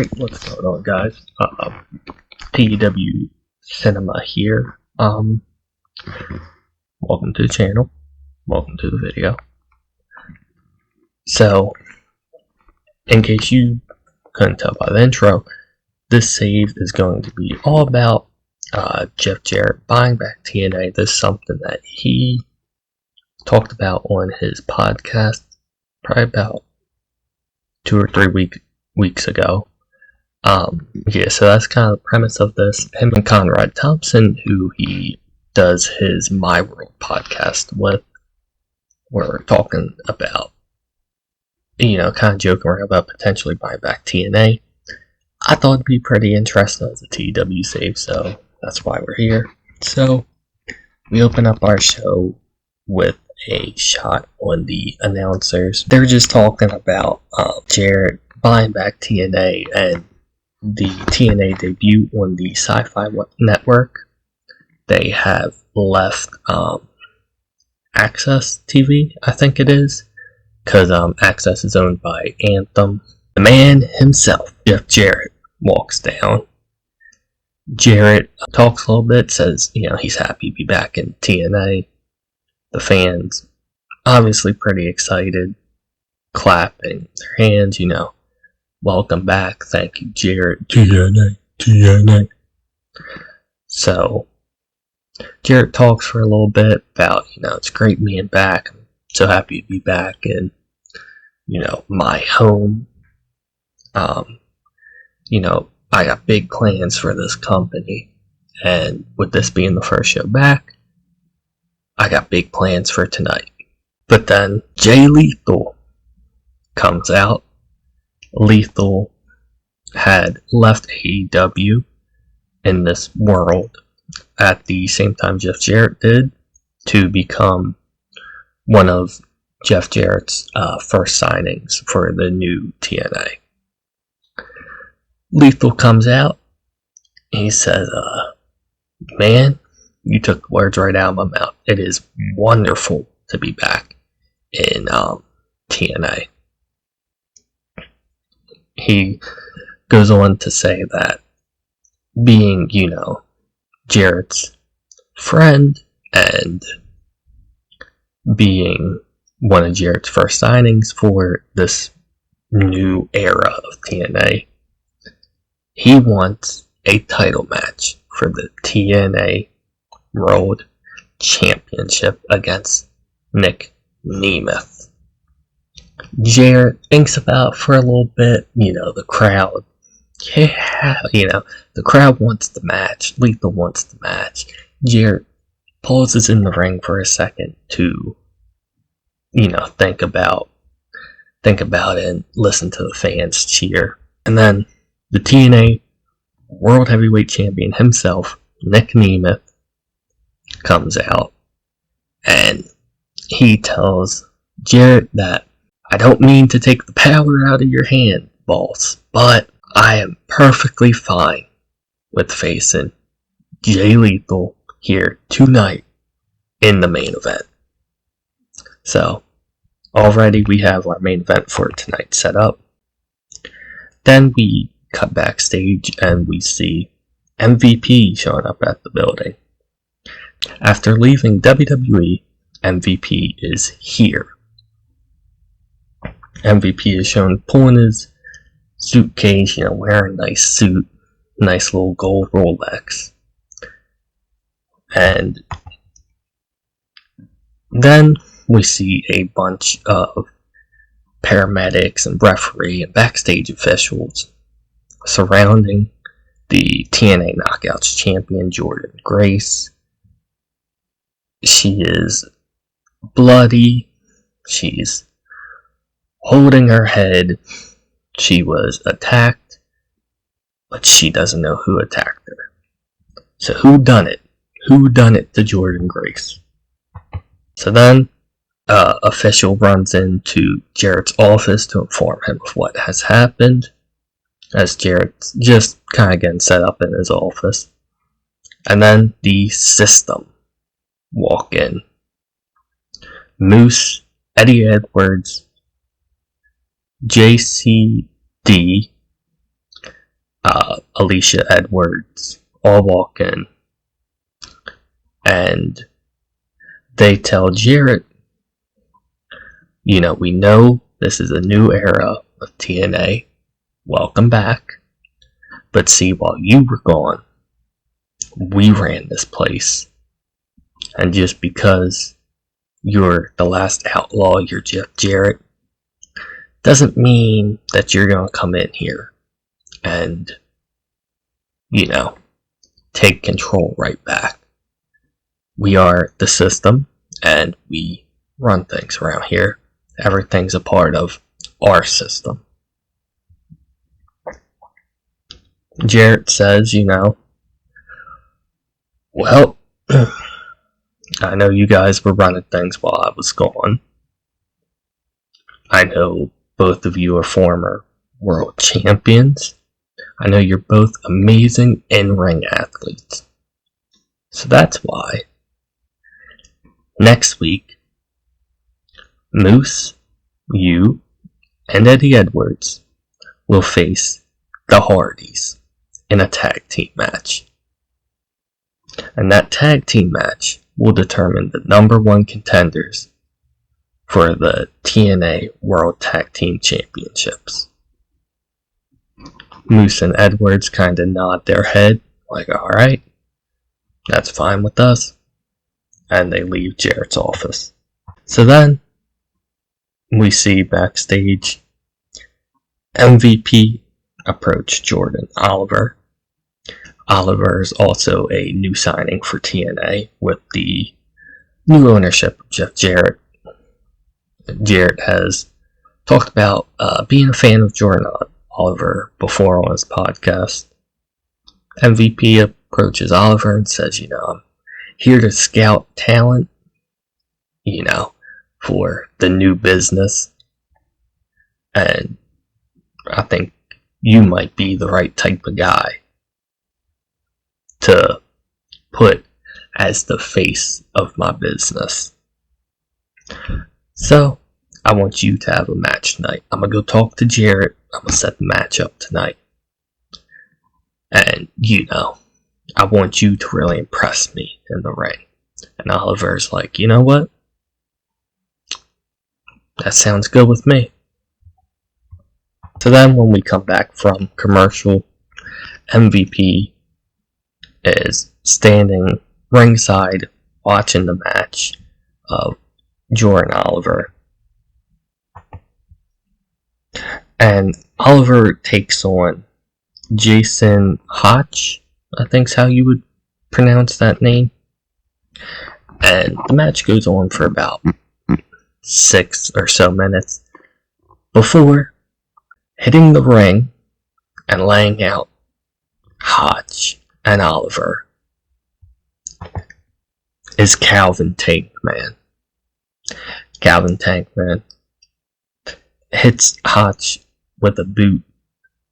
Alright, what's going on, guys? TEW Cinema here. Welcome to the channel. Welcome to the video. So, in case you couldn't tell by the intro, this save is going to be all about Jarrett buying back TNA. This is something that he talked about on his podcast probably about 2 or 3 weeks ago. Yeah, so that's kind of the premise of this. Him and Conrad Thompson, who he does his My World podcast with, were talking about, kind of joking around about potentially buying back TNA. I thought it'd be pretty interesting as a TEW save, so that's why we're here. So, we open up our show with a shot on the announcers. They're just talking about Jarrett buying back TNA and the TNA debut on the Sci-Fi Network. They have left Access TV, I think it is, because Access is owned by Anthem. The man himself, Jeff Jarrett, walks down. Jarrett talks a little bit, says, he's happy to be back in TNA. The fans, obviously pretty excited, clapping their hands, welcome back, thank you, Jarrett, TNA. So, Jarrett talks for a little bit about, it's great being back, I'm so happy to be back in, my home. I got big plans for this company, and with this being the first show back, I got big plans for tonight. But then Jay Lethal comes out. Lethal had left AEW in this world at the same time Jeff Jarrett did to become one of Jeff Jarrett's first signings for the new TNA. Lethal comes out. He says, man, you took the words right out of my mouth. It is wonderful to be back in TNA. He goes on to say that being, Jarrett's friend and being one of Jarrett's first signings for this new era of TNA, he wants a title match for the TNA World Championship against Nick Nemeth. Jarrett thinks about it for a little bit, the crowd. Yeah, the crowd wants the match. Lethal wants the match. Jarrett pauses in the ring for a second to, think about it and listen to the fans cheer. And then the TNA World Heavyweight Champion himself, Nick Nemeth, comes out and he tells Jarrett that, I don't mean to take the power out of your hand, boss, but I am perfectly fine with facing Jay Lethal here tonight in the main event. So, already we have our main event for tonight set up. Then we cut backstage and we see MVP showing up at the building. After leaving WWE, MVP is here. MVP is shown pulling his suitcase, wearing a nice suit, nice little gold Rolex. And then we see a bunch of paramedics and referee and backstage officials surrounding the TNA Knockouts champion, Jordynne Grace. She is bloody. She's holding her head. She was attacked, but she doesn't know who attacked her. So who done it? Who done it to Jordynne Grace? So then, official runs into Jarrett's office to inform him of what has happened, as Jarrett's just kind of getting set up in his office. And then the System walk in. Moose, Eddie Edwards, JCD, Alicia Edwards all walk in, and they tell Jarrett, we know this is a new era of TNA. Welcome back. But see, while you were gone, we ran this place. And just because you're the last outlaw, you're Jeff Jarrett, doesn't mean that you're going to come in here and, take control right back. We are the system, and we run things around here. Everything's a part of our system. Jarrett says, well, I know you guys were running things while I was gone. I know both of you are former world champions. I know you're both amazing in-ring athletes. So that's why next week, Moose, you, and Eddie Edwards will face the Hardys in a tag team match. And that tag team match will determine the number one contenders for the TNA World Tag Team Championships. Moose and Edwards kind of nod their head, like, alright, that's fine with us. And they leave Jarrett's office. So then, we see backstage MVP approach Jordan Oliver. Oliver is also a new signing for TNA with the new ownership of Jeff Jarrett. Jarrett has talked about being a fan of Jordan Oliver before on his podcast. MVP approaches Oliver and says, I'm here to scout talent, for the new business. And I think you might be the right type of guy to put as the face of my business. So, I want you to have a match tonight. I'm going to go talk to Jarrett. I'm going to set the match up tonight. And, I want you to really impress me in the ring. And Oliver's like, you know what? That sounds good with me. So then when we come back from commercial, MVP is standing ringside watching the match of Jordan Oliver. And Oliver takes on Jason Hotch, I think's how you would pronounce that name. And the match goes on for about 6 or so minutes before hitting the ring and laying out Hotch and Oliver is Calvin Tankman. Calvin Tankman hits Hotch with a boot,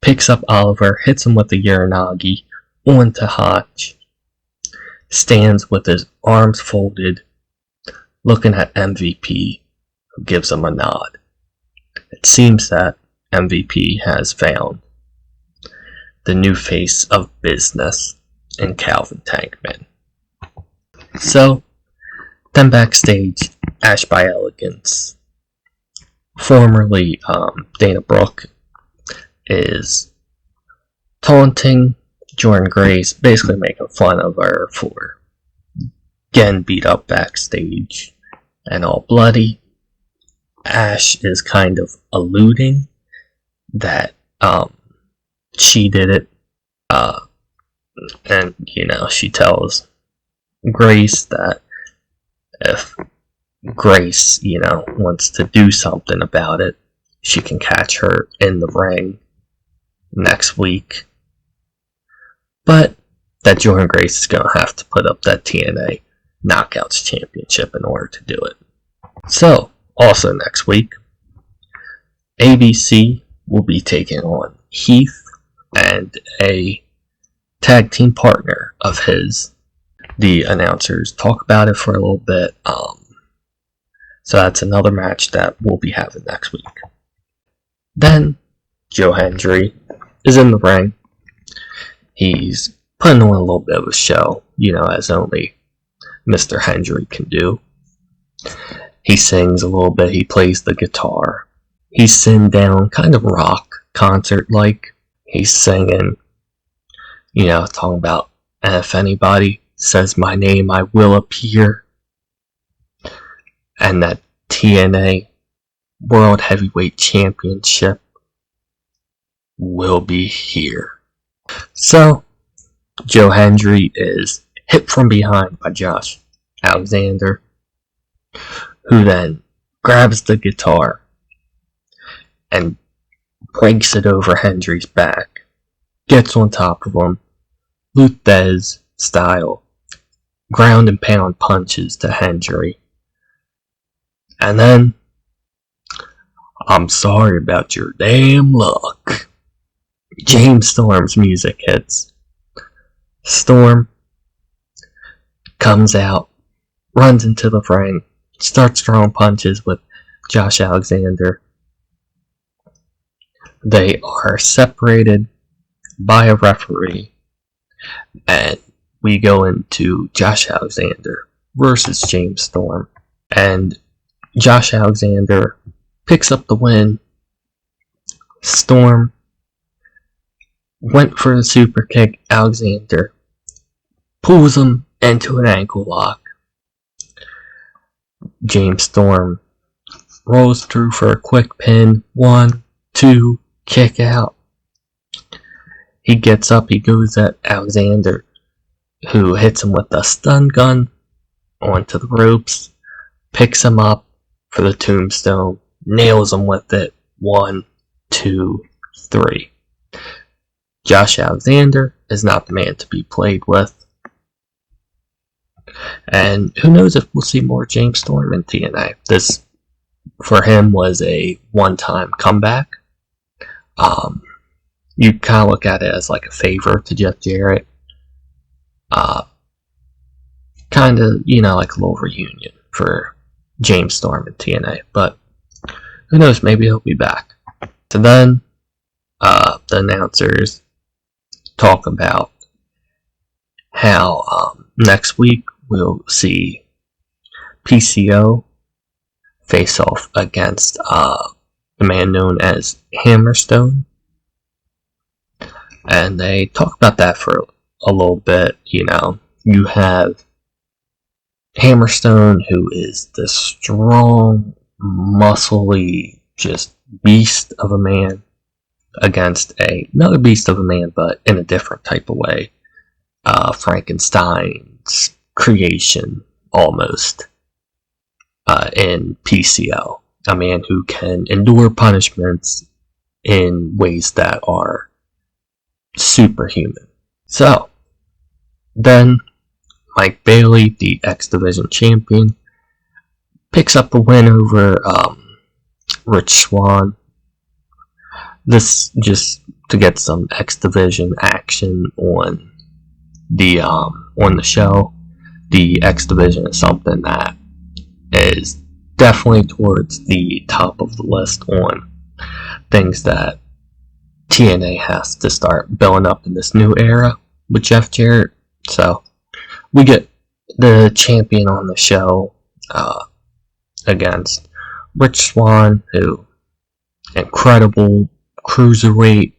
picks up Oliver, hits him with a Uranagi onto Hotch, stands with his arms folded, looking at MVP, who gives him a nod. It seems that MVP has found the new face of business in Calvin Tankman. So, then backstage, Ash by Elegance, formerly Dana Brooke, is taunting Jordan Grace, basically making fun of her for getting beat up backstage and all bloody. Ash is kind of alluding that she did it, and she tells Grace that if Grace wants to do something about it, she can catch her in the ring next week, but that Jordan Grace is going to have to put up that TNA Knockouts Championship in order to do it. So, also next week, ABC will be taking on Heath and a tag team partner of his. The announcers talk about it for a little bit, so that's another match that we'll be having next week. Then, Joe Hendry is in the ring, He's putting on a little bit of a show, as only Mr. Hendry can do. He sings a little bit, he plays the guitar. He's sitting down, kind of rock concert-like. He's singing, talking about, and if anybody says my name, I will appear. And that TNA World Heavyweight Championship will be here. So, Joe Hendry is hit from behind by Josh Alexander, who then grabs the guitar and breaks it over Hendry's back, gets on top of him, Luthez style, ground and pound punches to Hendry. And then, I'm sorry about your damn luck. James Storm's music hits. Storm comes out, runs into the ring, starts throwing punches with Josh Alexander. They are separated by a referee, and we go into Josh Alexander versus James Storm. And Josh Alexander picks up the win. Storm went for the super kick. Alexander pulls him into an ankle lock. James Storm rolls through for a quick pin. 1, 2, kick out. He gets up, he goes at Alexander, who hits him with a stun gun onto the ropes, picks him up for the tombstone, nails him with it. 1, 2, 3. Josh Alexander is not the man to be played with. And who knows if we'll see more James Storm in TNA. This, for him, was a one-time comeback. You kind of look at it as like a favor to Jeff Jarrett. Kind of, like a little reunion for James Storm in TNA. But who knows, maybe he'll be back. So then, the announcers talk about how next week we'll see PCO face off against the man known as Hammerstone. And they talk about that for a little bit. You have Hammerstone, who is this strong, muscly, just beast of a man, against another beast of a man, but in a different type of way. Frankenstein's creation, almost, in PCO. A man who can endure punishments in ways that are superhuman. So, then Mike Bailey, the X Division champion, picks up the win over Rich Swann. This just to get some X Division action on the show. The X Division is something that is definitely towards the top of the list on things that TNA has to start building up in this new era with Jeff Jarrett. So we get the champion on the show against Rich Swann, who incredible cruiserweight,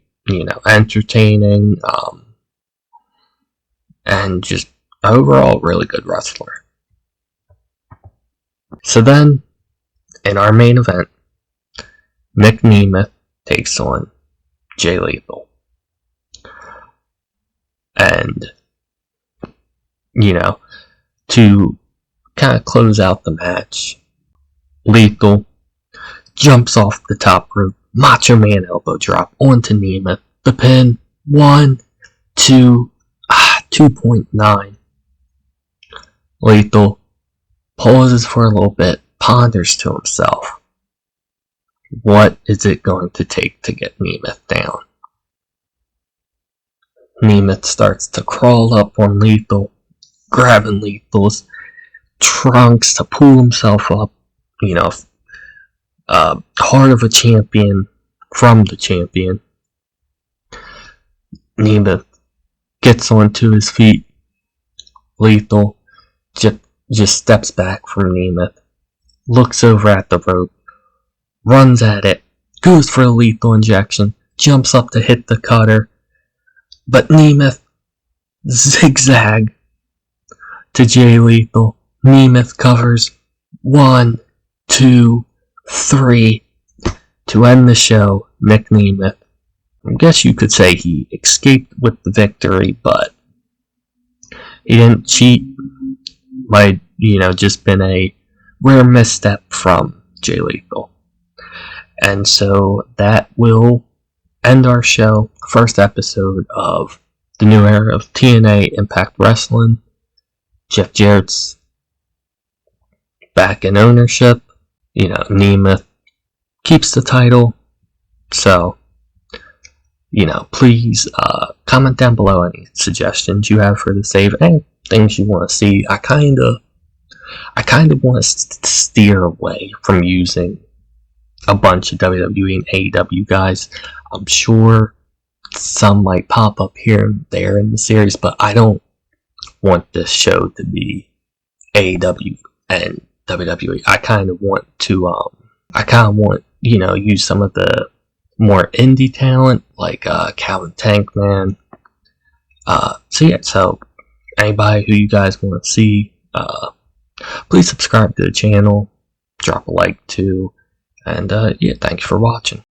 entertaining, and just overall really good wrestler. So then, in our main event, Nick Nemeth takes on Jay Lethal. And, to kind of close out the match, Lethal jumps off the top rope, Macho Man elbow drop onto Nemeth. The pin, 1, 2, 2.9. Lethal pauses for a little bit, ponders to himself. What is it going to take to get Nemeth down? Nemeth starts to crawl up on Lethal, grabbing Lethal's trunks to pull himself up. Heart of a champion from the champion. Nemeth gets onto his feet. Lethal just steps back from Nemeth, looks over at the rope, runs at it, goes for a lethal injection, jumps up to hit the cutter, but Nemeth zigzag to Jay Lethal. Nemeth covers 1, 2, 3 to end the show. Mick Nemeth, I guess you could say he escaped with the victory, but he didn't cheat. Might, just been a rare misstep from Jay Lethal. And so that will end our show. First episode of the new era of TNA Impact Wrestling. Jeff Jarrett's back in ownership. Nemeth keeps the title. So, please comment down below any suggestions you have for the save and things you want to see. I kind of want to steer away from using a bunch of WWE and AEW guys. I'm sure some might pop up here and there in the series, but I don't want this show to be AEW and WWE. I kind of want to, use some of the more indie talent, like Calvin Tankman. So anybody who you guys want to see, please subscribe to the channel, drop a like too, and thank you for watching.